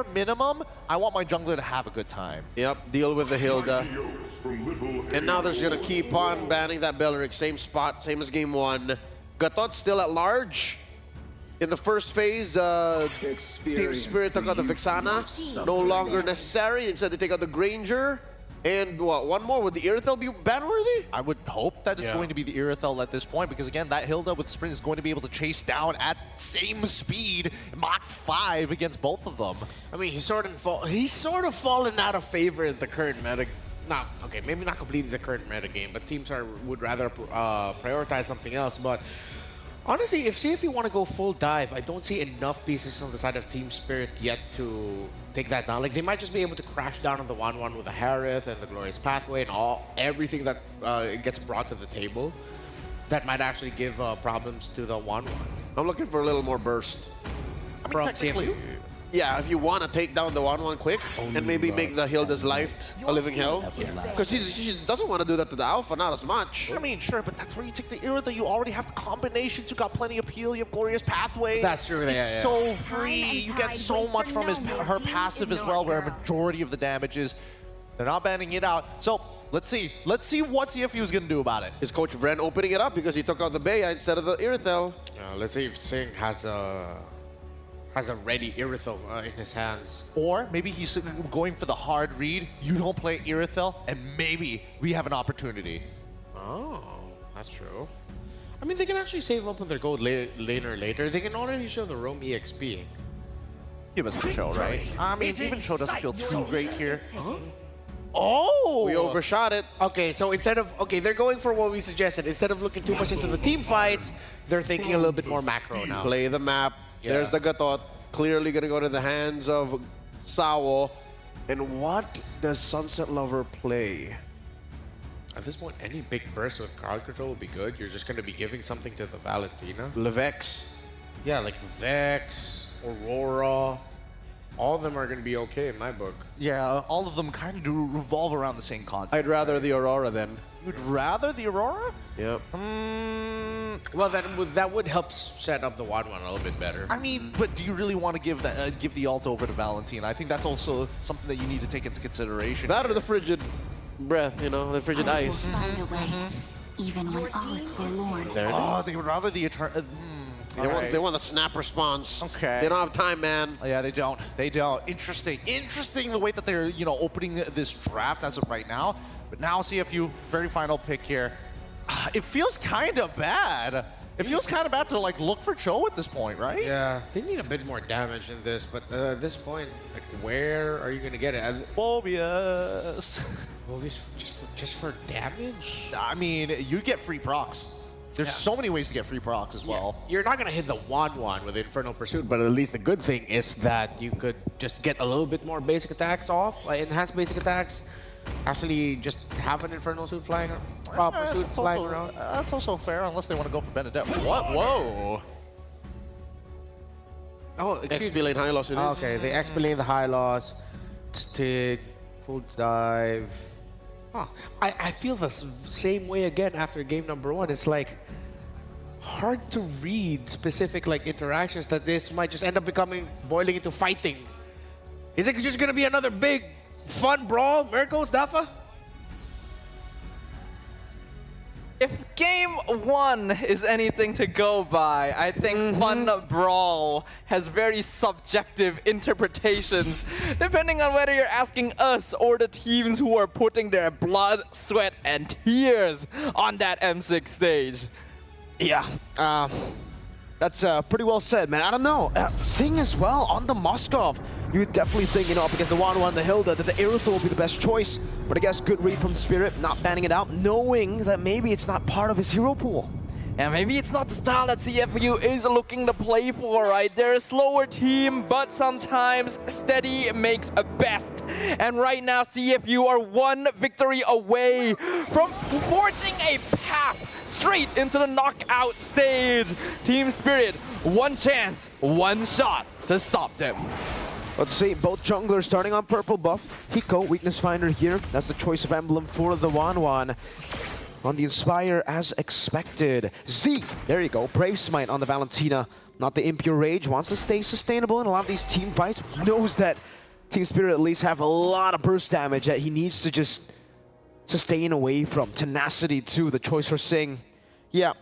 bare minimum, I want my jungler to have a good time. Yep, deal with the Hilda. And now they're gonna keep on banning that Belleric. Same spot, same as game 1. Gatot still at large. In the first phase, Team Spirit took out the Vexana. No longer necessary. Instead, they take out the Granger. And what, one more? Would the Irithel be ban-worthy? I would hope that it's going to be the Irithel at this point, because again, that Hilda with Sprint is going to be able to chase down at same speed, Mach 5 against both of them. I mean, he's sort of fallen out of favor in the current meta. Not okay, maybe not completely the current meta game, but teams would rather prioritize something else. But honestly, if CFU want to go full dive, I don't see enough pieces on the side of Team Spirit yet to take that down. Like, they might just be able to crash down on the 1-1 with the Harith and the Glorious Pathway and everything that gets brought to the table. That might actually give problems to the 1-1. I'm looking for a little more burst. From CFU? Yeah, if you want to take down the 1-1 quick and maybe make the Hilda's life a living hell. Because she doesn't want to do that to the Alpha, not as much. I mean, sure, but that's where you take the Irithel. You already have the combinations. You got plenty of peel. You have Glorious Pathway. That's true. It's so free. You get so much from her passive as well, where a majority of the damage is. They're not banning it out. So let's see. Let's see what CFU is going to do about it. Is Coach Vren opening it up because he took out the Bea instead of the Irithel? Let's see if Singh has a ready Irithel in his hands. Or maybe he's going for the hard read. You don't play Irithel, and maybe we have an opportunity. Oh, that's true. I mean, they can actually save up on their gold later. They can already show the Roam EXP. Give us the show, right? I mean, even show doesn't feel too great here. Huh? Oh! We overshot it. Okay, so they're going for what we suggested. Instead of looking too much into the team fights, they're thinking a little bit more macro now. Play the map. Yeah. There's the Gatot. Clearly going to go to the hands of Sawo. And what does Sunset Lover play? At this point, any big burst with crowd control would be good. You're just going to be giving something to the Valentina. Levex. Yeah, like Vex, Aurora. All of them are going to be okay in my book. Yeah, all of them kind of do revolve around the same concept. I'd rather the Aurora then. You'd rather the Aurora? Yep. Well, that would help set up the 1-1 a little bit better. I mean, but do you really want to give the ult over to Valentina? I think that's also something that you need to take into consideration. That or the frigid breath, you know, the frigid ice. Find a way, even when all is forlorn. Oh, they would rather the Eternal... They want the snap response. Okay. They don't have time, man. Yeah, they don't. They don't. Interesting. Interesting the way that they're, opening this draft as of right now. But now CFU, very final pick here. It feels kind of bad. It feels kind of bad to look for Cho at this point, right? Yeah, they need a bit more damage in this, but at this point, where are you gonna get it? Phobias. Phobias just for damage? I mean, you get free procs. There's so many ways to get free procs as well. Yeah. You're not gonna hit the 1-1 with Infernal Pursuit, but at least the good thing is that you could just get a little bit more basic attacks off, enhanced basic attacks. Actually, just have an Infernal Suit flying around. That's also fair, unless they want to go for Benedette. What? Whoa! Oh, XP lane high loss it is. Okay, they XP lane the high loss. Stick, full dive. Huh. I feel the same way again after game number 1. It's like hard to read specific interactions that this might just end up boiling into fighting. Is it just gonna be another big fun brawl, Miracles, Dafa? If game 1 is anything to go by, I think fun brawl has very subjective interpretations, depending on whether you're asking us or the teams who are putting their blood, sweat, and tears on that M6 stage. Yeah, that's pretty well said, man. I don't know. Sing as well on the Moskov. You would definitely think, up against the 1-1, the Hilda, that the Irithel will be the best choice. But I guess good read from Spirit, not banning it out, knowing that maybe it's not part of his hero pool. And maybe it's not the style that CFU is looking to play for, right? They're a slower team, but sometimes steady makes a best. And right now, CFU are 1 victory away from forging a path straight into the knockout stage. Team Spirit, 1 chance, 1 shot to stop them. Let's see, both junglers starting on purple buff. Hiko, weakness finder here. That's the choice of emblem for the 1-1. On the Inspire as expected. Z, there you go, Brave Smite on the Valentina. not the impure rage, wants to stay sustainable in a lot of these team fights. He knows that Team Spirit at least have a lot of burst damage that he needs to just sustain away from. Tenacity too, the choice for Sing. Yeah,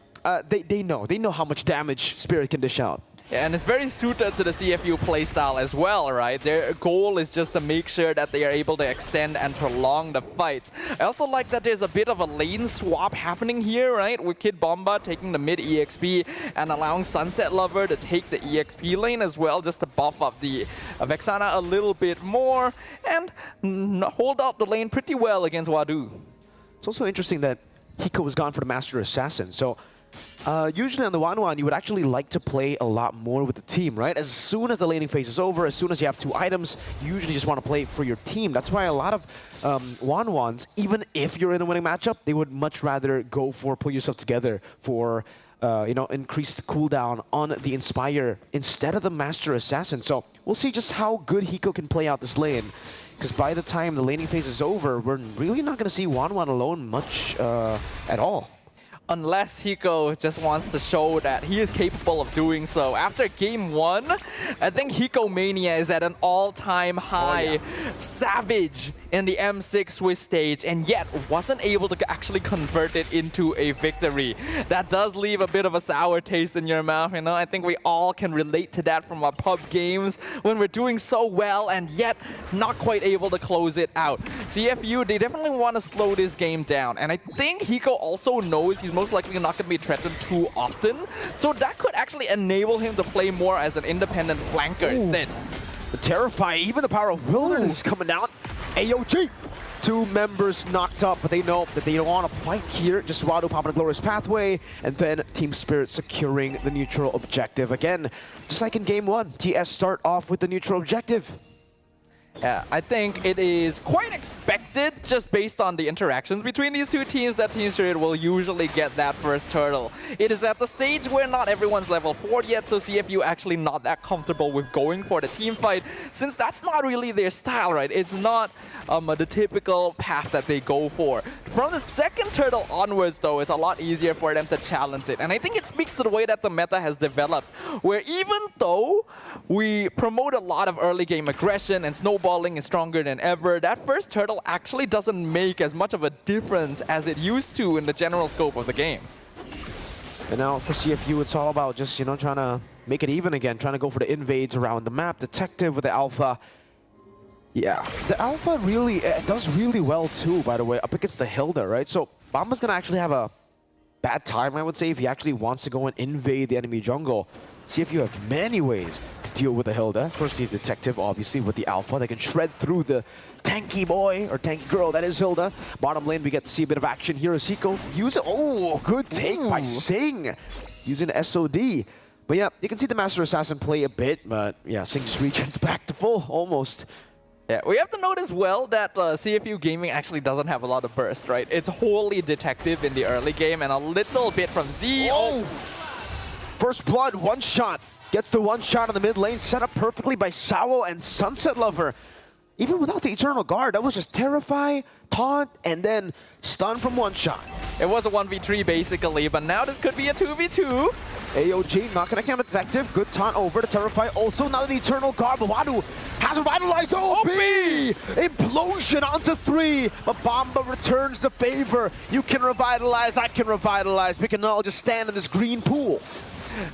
they know how much damage Spirit can dish out. Yeah, and it's very suited to the CFU playstyle as well, right? Their goal is just to make sure that they are able to extend and prolong the fights. I also like that there's a bit of a lane swap happening here, right? With Kid Bomba taking the mid EXP and allowing Sunset Lover to take the EXP lane as well, just to buff up the Vexana a little bit more and hold out the lane pretty well against Wadu. It's also interesting that Hiko was gone for the Master Assassin, so usually on the 1-1, you would actually like to play a lot more with the team, right? As soon as the laning phase is over, as soon as you have 2 items, you usually just want to play for your team. That's why a lot of 1-1s, even if you're in a winning matchup, they would much rather go for pull yourself together for increased cooldown on the Inspire instead of the Master Assassin. So we'll see just how good Hiko can play out this lane. Because by the time the laning phase is over, we're really not going to see 1-1 alone much at all. Unless Hiko just wants to show that he is capable of doing so. After game 1, I think Hiko Mania is at an all-time high. Savage in the M6 Swiss stage, and yet wasn't able to actually convert it into a victory. That does leave a bit of a sour taste in your mouth, you know? I think we all can relate to that from our pub games when we're doing so well and yet not quite able to close it out. CFU, they definitely want to slow this game down, and I think Hiko also knows he's most likely not going to be threatened too often, so that could actually enable him to play more as an independent flanker instead. The Terrify, even the power of Wilderness coming out. AOG! 2 members knocked up, but they know that they don't want to fight here. Just Wadu popping a Glorious Pathway, and then Team Spirit securing the neutral objective. Again, just like in game 1, TS start off with the neutral objective. Yeah, I think it is quite expected, just based on the interactions between these two teams, that Team Spirit will usually get that first turtle. It is at the stage where not everyone's level 4 yet, so CFU actually not that comfortable with going for the team fight, since that's not really their style, right? It's not the typical path that they go for. From the second turtle onwards, though, it's a lot easier for them to challenge it. And I think it speaks to the way that the meta has developed, where even though we promote a lot of early game aggression and snowballing is stronger than ever, that first turtle actually doesn't make as much of a difference as it used to in the general scope of the game. And now for CFU, it's all about just, trying to make it even again, trying to go for the invades around the map. Detective with the Alpha. Yeah, the Alpha really does really well too, by the way, up against the Hilda, right? So Bomba's going to actually have a bad time, I would say, if he actually wants to go and invade the enemy jungle. CFU have many ways to deal with the Hilda. First, the Detective, obviously, with the Alpha. They can shred through the tanky boy, or tanky girl, that is Hilda. Bottom lane, we get to see a bit of action here as Hiko uses... Oh, good take by Sing, using SOD. But yeah, you can see the Master Assassin play a bit, but yeah, Sing just regens back to full, almost. Yeah, we have to note as well that CFU Gaming actually doesn't have a lot of burst, right? It's wholly Detective in the early game and a little bit from Z. Oh! First blood, 1 shot. Gets the 1 shot in the mid lane, set up perfectly by Sawo and Sunset Lover. Even without the Eternal Guard, that was just Terrify, Taunt, and then stun from 1 shot. It was a 1v3 basically, but now this could be a 2v2. AOG not gonna count Detective. Good taunt over to Terrify. Also now the Eternal Guard, but Wadu has revitalized OP! Implosion onto 3, but Bomba returns the favor. You can revitalize, I can revitalize. We can all just stand in this green pool.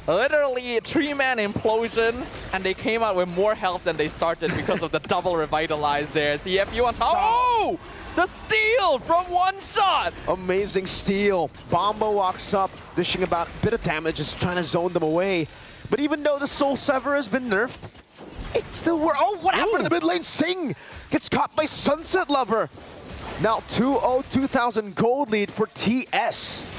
Literally 3-man implosion, and they came out with more health than they started because of the double revitalize there. CFU on top. Oh! The steal from 1 shot! Amazing steal. Bomba walks up, dishing about a bit of damage, just trying to zone them away. But even though the Soul Sever has been nerfed, it still works. Oh, what happened in the mid lane? Sing gets caught by Sunset Lover. Now 2-0, 2,000 gold lead for TS.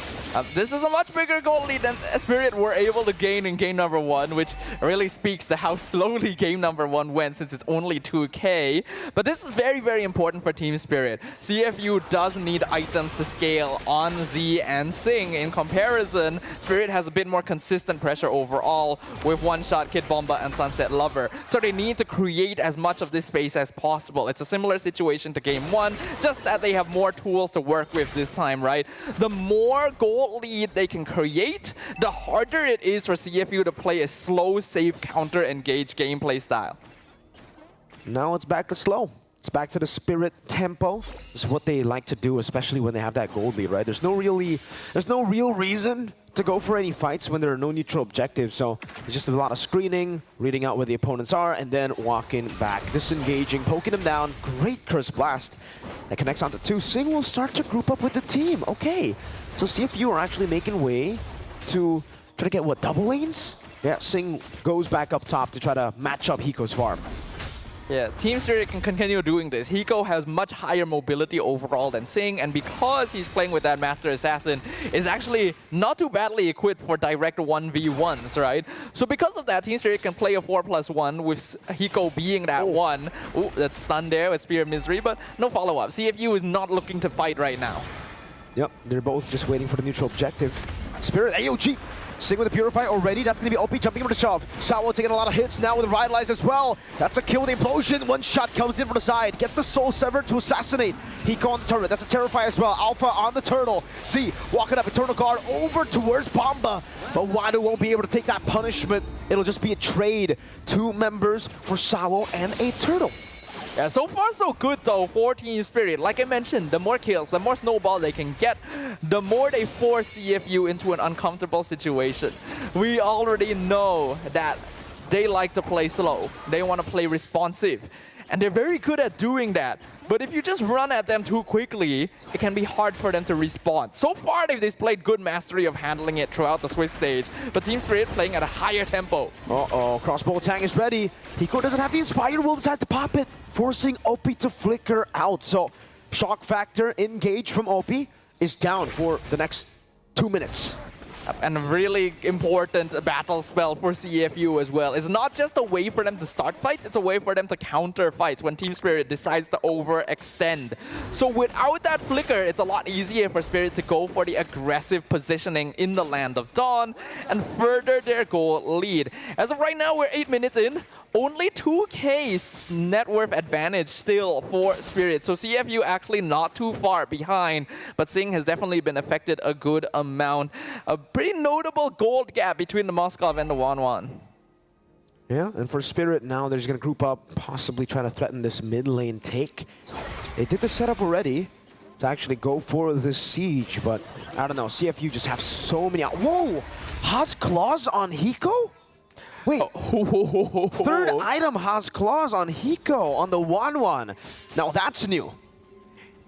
This is a much bigger goal lead than Spirit were able to gain in game number 1, which really speaks to how slowly game number 1 went since it's only 2k. But this is very, very important for Team Spirit. CFU does need items to scale on Z and Sing. In comparison, Spirit has a bit more consistent pressure overall with 1-shot Kid Bomba and Sunset Lover. So they need to create as much of this space as possible. It's a similar situation to game 1, just that they have more tools to work with this time, right? The more gold gold lead they can create, the harder it is for CFU to play a slow, safe, counter-engaged gameplay style. Now it's back to slow. It's back to the spirit tempo. This is what they like to do, especially when they have that gold lead, right? There's no real reason to go for any fights when there are no neutral objectives. So it's just a lot of screening, reading out where the opponents are, and then walking back, disengaging, poking them down. Great Curse Blast. That connects onto 2. Sing will start to group up with the team. Okay, so CFU are actually making way to try to get, what, double lanes? Yeah, Sing goes back up top to try to match up Hiko's farm. Yeah, Team Spirit can continue doing this. Hiko has much higher mobility overall than Sing, and because he's playing with that Master Assassin, is actually not too badly equipped for direct 1v1s, right? So because of that, Team Spirit can play a 4+1 with Hiko being that one. Ooh, that stun there with Spear of Misery, but no follow-up. CFU is not looking to fight right now. Yep, they're both just waiting for the neutral objective. Spirit, AOG! Sing with the Purify already. That's going to be OP jumping over the shove. Sawo taking a lot of hits now with the Revitalize as well. That's a kill with the Implosion. One shot comes in from the side. Gets the Soul Sever to assassinate. Hiko on the turret. That's a Terrify as well. Alpha on the Turtle. C walking up Eternal Guard over towards Bomba. But Wadu won't be able to take that punishment. It'll just be a trade. 2 members for Sawo and a Turtle. Yeah, so far so good though for Team Spirit. Like I mentioned, the more kills, the more snowball they can get, the more they force CFU into an uncomfortable situation. We already know that they like to play slow. They want to play responsive. And they're very good at doing that. But if you just run at them too quickly, it can be hard for them to respond. So far, they've displayed good mastery of handling it throughout the Swiss stage. But Team Spirit playing at a higher tempo. Uh-oh, crossbow tang is ready. Hiko doesn't have the Inspire, will decide to pop it, forcing OP to flicker out. So, shock factor engage from OP is down for the next 2 minutes. And a really important battle spell for CFU as well. It's not just a way for them to start fights, it's a way for them to counter fights when Team Spirit decides to overextend. So without that flicker, it's a lot easier for Spirit to go for the aggressive positioning in the Land of Dawn and further their goal lead. As of right now, we're 8 minutes in. Only 2K's net worth advantage still for Spirit. So CFU actually not too far behind, but Sing has definitely been affected a good amount. A pretty notable gold gap between the Moskov and the Wanwan. Yeah, and for Spirit now, they're just going to group up, possibly try to threaten this mid lane take. They did the setup already to actually go for the siege, but I don't know, CFU just have so many... Whoa! Haas Claws on Hiko? Wait, third item has claws on Hiko on the Wanwan. Now that's new.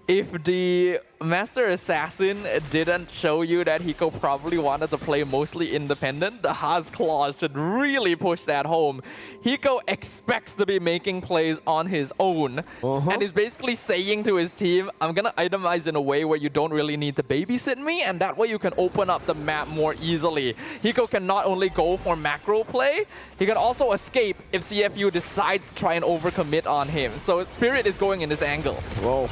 If the Master Assassin didn't show you that Hiko probably wanted to play mostly independent, the Haas Claws should really push that home. Hiko expects to be making plays on his own, and is basically saying to his team, I'm gonna itemize in a way where you don't really need to babysit me, and that way you can open up the map more easily. Hiko can not only go for macro play, he can also escape if CFU decides to try and overcommit on him. So Spirit is going in this angle. Whoa.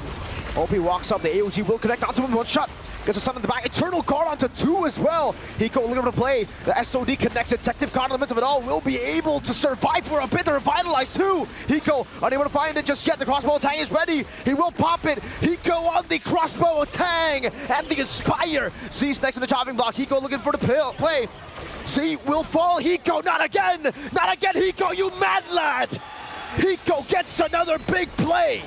OP walks up, the AOG will connect onto him with 1 shot. Gets a stun in the back, Eternal Guard onto 2 as well. Hiko looking to play, the SOD connects, Detective Card in the midst of it all, will be able to survive for a bit, to revitalize too. Hiko unable to find it just yet, the crossbow tang is ready, he will pop it. Hiko on the crossbow tang, and the Inspire. C's next to the chopping block, Hiko looking for the play. C will fall, Hiko, not again, Hiko, you mad lad. Hiko gets another big play.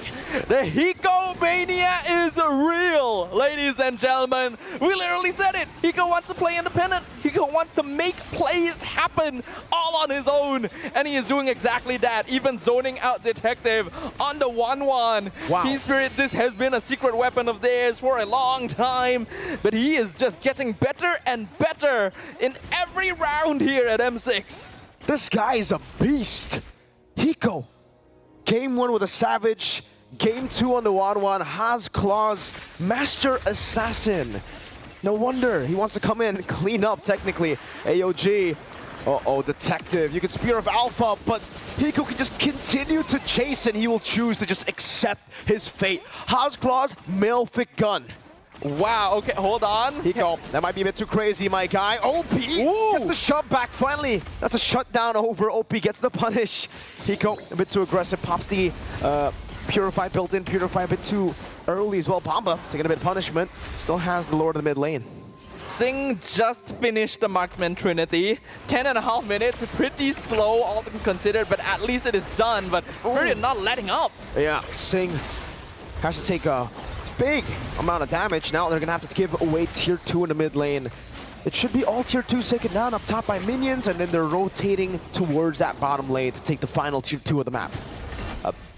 The Hiko mania is real, ladies and gentlemen. We literally said it. Hiko wants to play independent. Hiko wants to make plays happen all on his own. And he is doing exactly that, even zoning out Detective on the 1-1. Wow. Team Spirit, this has been a secret weapon of theirs for a long time. But he is just getting better and better in every round here at M6. This guy is a beast. Hiko, game 1 with a Savage, game 2 on the Wanwan, has claws, Master Assassin. No wonder he wants to come in and clean up technically. AOG, uh-oh, Detective. You can Spear of Alpha, but Hiko can just continue to chase and he will choose to just accept his fate. Has claws, Malefic Gun. Wow, okay, hold on. Hiko, that might be a bit too crazy, my guy. OP gets the shove back, finally. That's a shutdown over. OP gets the punish. Hiko, a bit too aggressive, pops the Purify built-in, Purify a bit too early as well. Bomba taking a bit of punishment. Still has the Lord of the mid lane. Sing just finished the Marksman Trinity. 10.5 minutes, pretty slow all things considered, but at least it is done. But Spirit not letting up. Yeah, Sing has to take a big amount of damage. Now they're gonna have to give away tier 2 in the mid lane. It should be all tier 2 taken down up top by minions, and then they're rotating towards that bottom lane to take the final tier 2 of the map.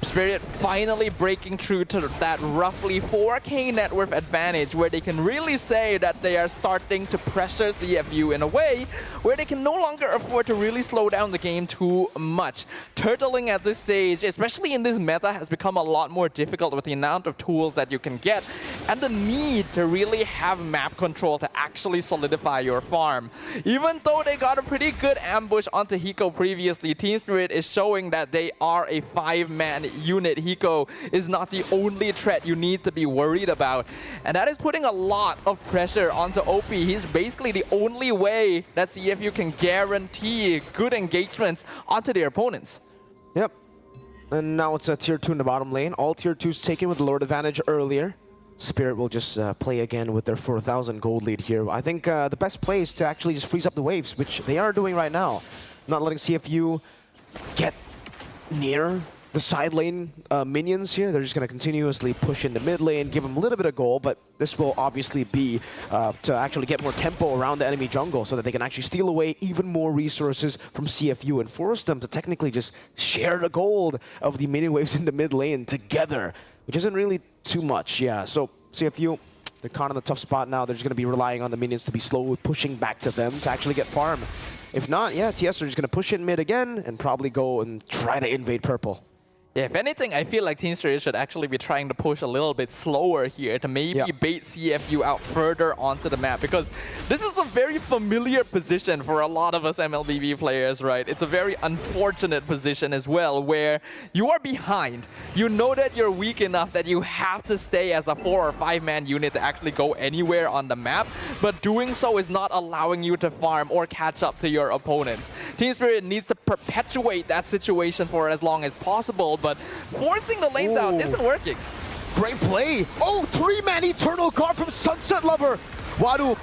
Spirit finally breaking through to that roughly 4k net worth advantage where they can really say that they are starting to pressure CFU in a way where they can no longer afford to really slow down the game too much. Turtling at this stage, especially in this meta, has become a lot more difficult with the amount of tools that you can get and the need to really have map control to actually solidify your farm. Even though they got a pretty good ambush onto Hiko previously, Team Spirit is showing that they are a 5-man unit. Hiko is not the only threat you need to be worried about, and that is putting a lot of pressure onto OP. He's basically the only way that CFU can guarantee good engagements onto their opponents. Yep. And now it's a tier 2 in the bottom lane. All tier 2s taken with the Lord advantage earlier. Spirit will just play again with their 4,000 gold lead here. I think the best play is to actually just freeze up the waves, which they are doing right now. Not letting CFU get near the side lane minions here. They're just going to continuously push in the mid lane, give them a little bit of goal, but this will obviously be to actually get more tempo around the enemy jungle so that they can actually steal away even more resources from CFU and force them to technically just share the gold of the minion waves in the mid lane together, which isn't really too much. Yeah, so CFU, they're caught in a tough spot now. They're just going to be relying on the minions to be slow, pushing back to them to actually get farm. If not, yeah, TS are just going to push in mid again and probably go and try to invade purple. Yeah, if anything, I feel like Team Spirit should actually be trying to push a little bit slower here to maybe bait CFU out further onto the map, because this is a very familiar position for a lot of us mlbb players, right? It's a very unfortunate position as well, where you are behind. You know that you're weak enough that you have to stay as a 4 or 5-man unit to actually go anywhere on the map, but doing so is not allowing you to farm or catch up to your opponents. Team Spirit needs to perpetuate that situation for as long as possible, but forcing the lanes out isn't working. Great play. Oh, 3-man Eternal Guard from Sunset Lover. Wadu,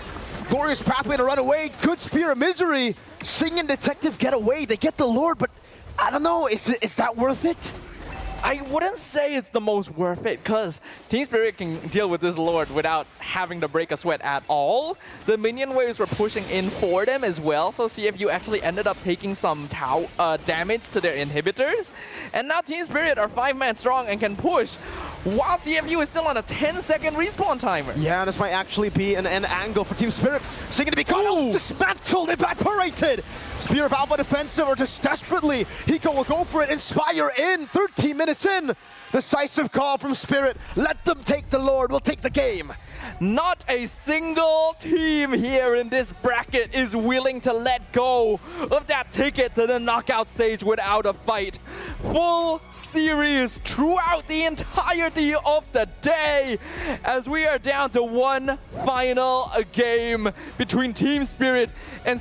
glorious pathway to run away. Good Spear of Misery. Sing and Detective get away. They get the Lord, but I don't know. Is that worth it? I wouldn't say it's the most worth it, because Team Spirit can deal with this Lord without having to break a sweat at all. The minion waves were pushing in for them as well, so CFU actually ended up taking some damage to their inhibitors. And now Team Spirit are 5-man strong and can push, while CFU is still on a 10-second respawn timer. Yeah, this might actually be an end angle for Team Spirit. Singing to be caught out, dismantled, evaporated. Spear of Alpha defensive or just desperately. Hiko will go for it, Inspire in, 13 minutes in. Decisive call from Spirit. Let them take the Lord, we'll take the game. Not a single team here in this bracket is willing to let go of that ticket to the knockout stage without a fight. Full series throughout the entirety of the day, as we are down to one final game between Team Spirit and